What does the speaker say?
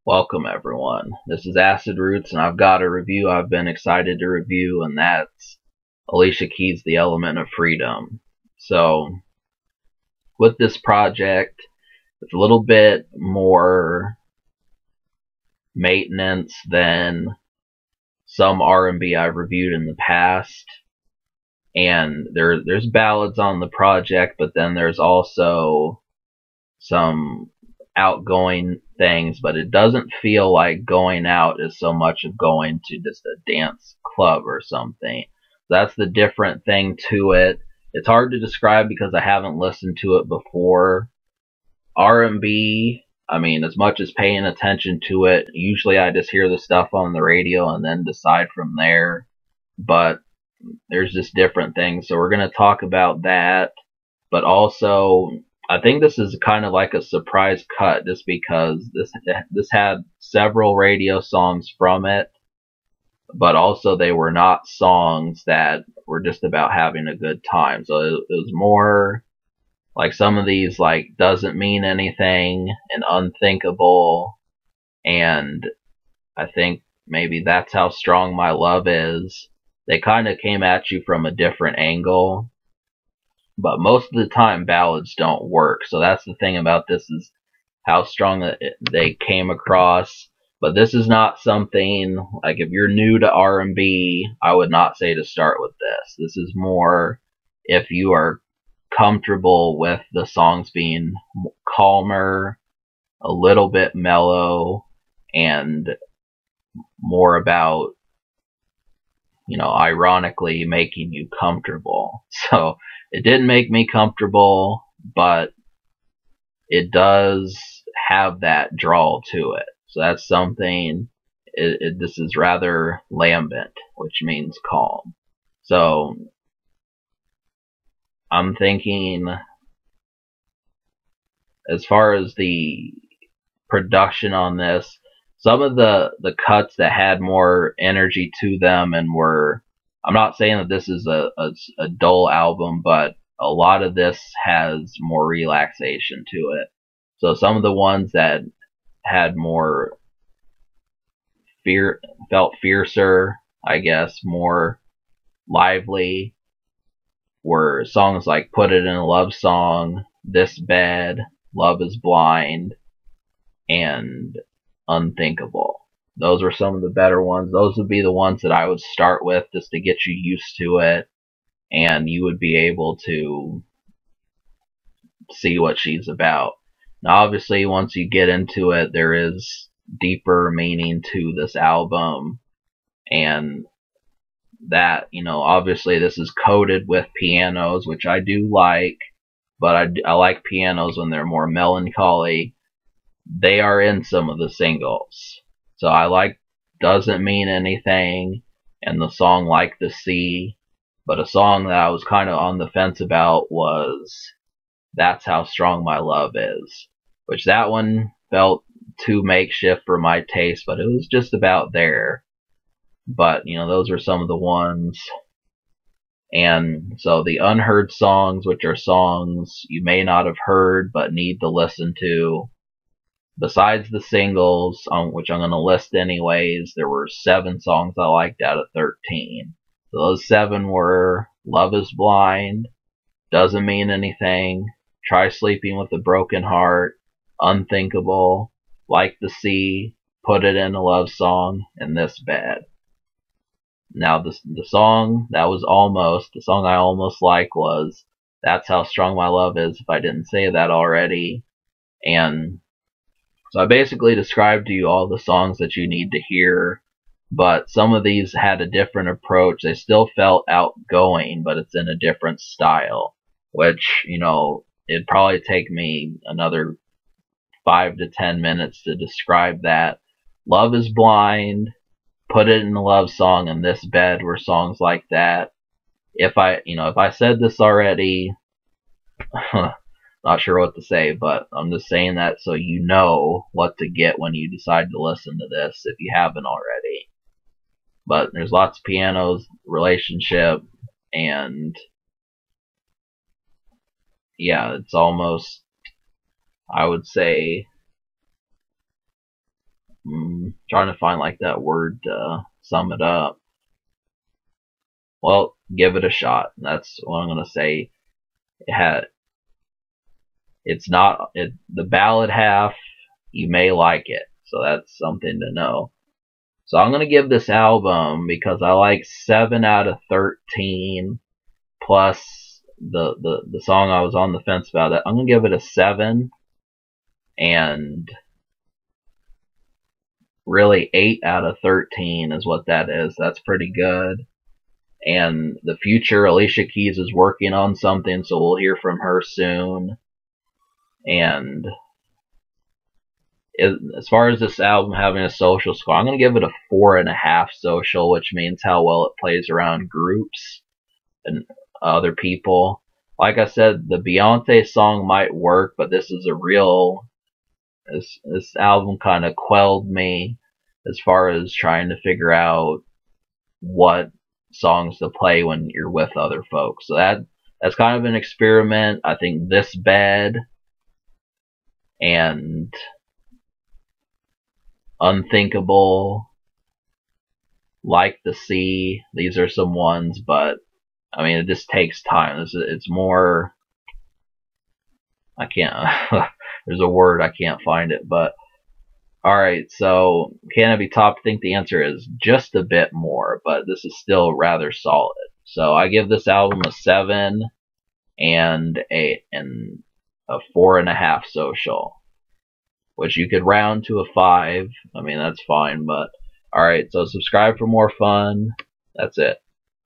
Welcome everyone. This is Acid Roots and I've got a review I've been excited to review, and that's Alicia Keys' The Element of Freedom. So with this project, it's a little bit more maintenance than some R&B I've reviewed in the past. And there's ballads on the project, but then there's also some outgoing things, but it doesn't feel like going out is so much of going to just a dance club or something. That's the different thing to it. It's hard to describe because I haven't listened to it before. R&B, I mean, as much as paying attention to it, usually I just hear the stuff on the radio and then decide from there. But there's just different things. So we're going to talk about that. But also, I think this is kind of like a surprise cut just because this had several radio songs from it, but also they were not songs that were just about having a good time. So it was more like some of these, like Doesn't Mean Anything and Unthinkable, and I think maybe That's How Strong My Love Is. They kind of came at you from a different angle. But most of the time, ballads don't work. So that's the thing about this, is how strong they came across. But this is not something, like if you're new to R&B, I would not say to start with this. This is more if you are comfortable with the songs being calmer, a little bit mellow, and more about, ironically making you comfortable. So it didn't make me comfortable, but it does have that drawl to it. So that's something. This is rather lambent, which means calm. So I'm thinking, as far as the production on this, some of the cuts that had more energy to them and were, I'm not saying that this is a dull album, but a lot of this has more relaxation to it. So some of the ones that had more felt fiercer, I guess, more lively, were songs like Put It in a Love Song, This Bed, Love is Blind, and Unthinkable. Those were some of the better ones. Those would be the ones that I would start with just to get you used to it, and you would be able to see what she's about. Now, obviously, once you get into it, there is deeper meaning to this album, and that, obviously this is coated with pianos, which I do like, but I like pianos when they're more melancholy. They are in some of the singles. So I like Doesn't Mean Anything and the song Like the Sea, but a song that I was kind of on the fence about was That's How Strong My Love Is, which that one felt too makeshift for my taste, but it was just about there. But, those are some of the ones. And so the unheard songs, which are songs you may not have heard but need to listen to, besides the singles, which I'm going to list anyways, there were 7 songs I liked out of 13. So those 7 were Love is Blind, Doesn't Mean Anything, Try Sleeping with a Broken Heart, Unthinkable, Like the Sea, Put It in a Love Song, and This Bed. Now the song I almost like was That's How Strong My Love Is, if I didn't say that already. And so I basically described to you all the songs that you need to hear, but some of these had a different approach. They still felt outgoing, but it's in a different style, which, it'd probably take me another 5 to 10 minutes to describe that. Love is Blind, Put It in a Love Song, and This Bed were songs like that. If I said this already, not sure what to say, but I'm just saying that so you know what to get when you decide to listen to this, if you haven't already. But there's lots of pianos, relationship, and yeah, it's almost, I would say, Trying to find like that word to sum it up. Well, give it a shot. That's what I'm gonna say. It's not the ballad half. You may like it, so that's something to know. So I'm gonna give this album, because I like 7 out of 13 plus the song I was on the fence about. That I'm gonna give it a 7, and really 8 out of 13 is what that is. That's pretty good. And the future, Alicia Keys is working on something, so we'll hear from her soon. And as far as this album having a social score, I'm going to give it a 4.5 social, which means how well it plays around groups and other people. Like I said, the Beyonce song might work, but this is a real... This album kind of quelled me as far as trying to figure out what songs to play when you're with other folks. So that's kind of an experiment. I think This Bed and Unthinkable, Like the Sea, these are some ones, but I mean, it just takes time. It's more... I can't... There's a word, I can't find it, but alright, so can it be topped? I think the answer is just a bit more, but this is still rather solid. So I give this album a 7 and a 4.5 social, which you could round to a 5. I mean, that's fine, but alright, so subscribe for more fun. That's it.